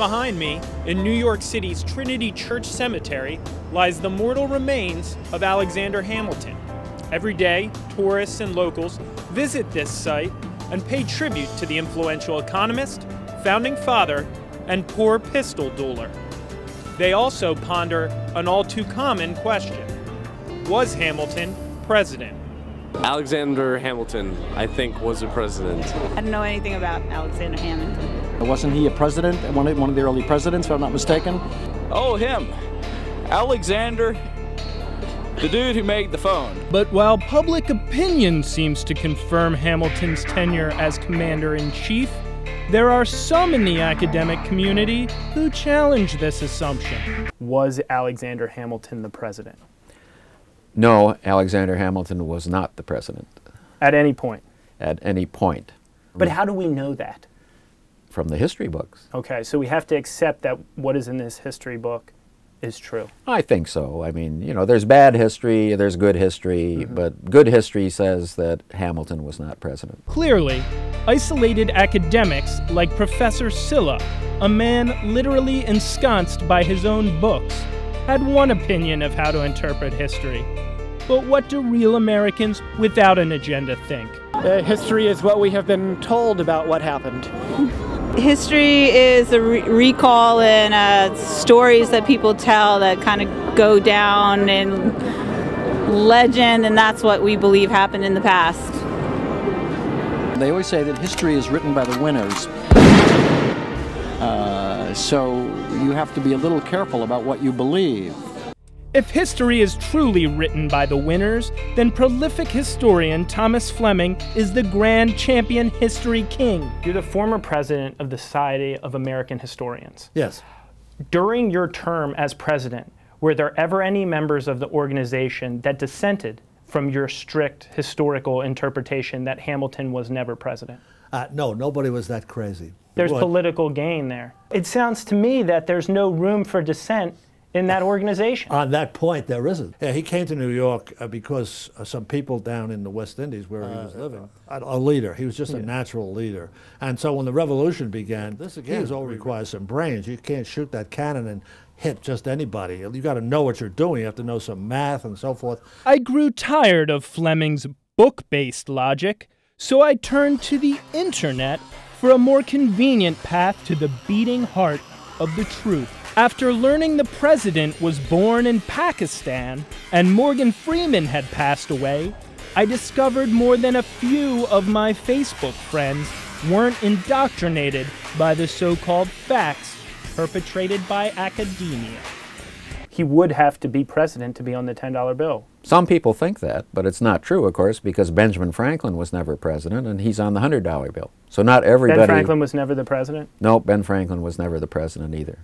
behind me, in New York City's Trinity Church Cemetery, lies the mortal remains of Alexander Hamilton. Every day, tourists and locals visit this site and pay tribute to the influential economist, founding father, and poor pistol dueler. They also ponder an all-too-common question: was Hamilton president? Alexander Hamilton, I think, was a president. I don't know anything about Alexander Hamilton. Wasn't he a president, one of the early presidents, if I'm not mistaken? Oh, him. Alexander, the dude who made the phone. But while public opinion seems to confirm Hamilton's tenure as commander-in-chief, there are some in the academic community who challenge this assumption. Was Alexander Hamilton the president? No, Alexander Hamilton was not the president. At any point? At any point. But how do we know that? From the history books. Okay, so we have to accept that what is in this history book is true. I think so. I mean, you know, there's bad history, there's good history, but good history says that Hamilton was not president. Clearly, isolated academics like Professor Silla, a man literally ensconced by his own books, had one opinion of how to interpret history. But what do real Americans without an agenda think? History is what we have been told about what happened. History is a recall and stories that people tell that kind of go down in legend, and that's what we believe happened in the past. They always say that history is written by the winners. So you have to be a little careful about what you believe. If history is truly written by the winners, then prolific historian Thomas Fleming is the grand champion history king. You're the former president of the Society of American Historians. Yes. During your term as president, were there ever any members of the organization that dissented from your strict historical interpretation that Hamilton was never president? No, nobody was that crazy. There's political gain there. It sounds to me that there's no room for dissent in that organization. On that point, there isn't. Yeah, he came to New York because some people down in the West Indies where he was living, a leader. He was just a natural leader. And so when the revolution began, this again all requires some brains. You can't shoot that cannon and hit just anybody. You got to know what you're doing. You have to know some math and so forth. I grew tired of Fleming's book-based logic, so I turned to the internet for a more convenient path to the beating heart of the truth. After learning the president was born in Pakistan and Morgan Freeman had passed away, I discovered more than a few of my Facebook friends weren't indoctrinated by the so-called facts perpetrated by academia. He would have to be president to be on the $10 bill. Some people think that, but it's not true, of course, because Benjamin Franklin was never president, and he's on the $100 bill. So not everybody... Ben Franklin was never the president? No, Ben Franklin was never the president either.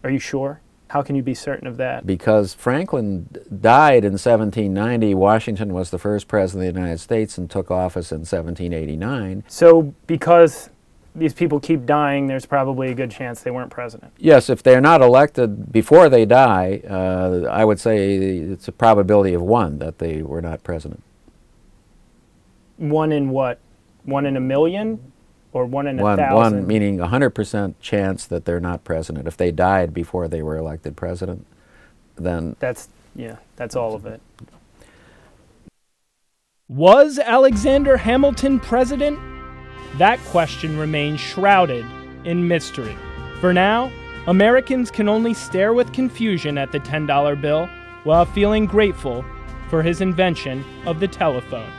Are you sure? How can you be certain of that? Because Franklin died in 1790, Washington was the first president of the United States and took office in 1789. So because these people keep dying, there's probably a good chance they weren't president? Yes, if they're not elected before they die, I would say it's a probability of 1 that they were not president. 1 in what? 1 in a million? Or 1 in 1,000? One meaning 100% chance that they're not president. If they died before they were elected president, then... That's all of it. Was Alexander Hamilton president? That question remains shrouded in mystery. For now, Americans can only stare with confusion at the $10 bill while feeling grateful for his invention of the telephone.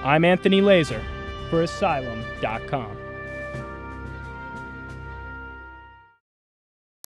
I'm Anthony Laser for Asylum.com.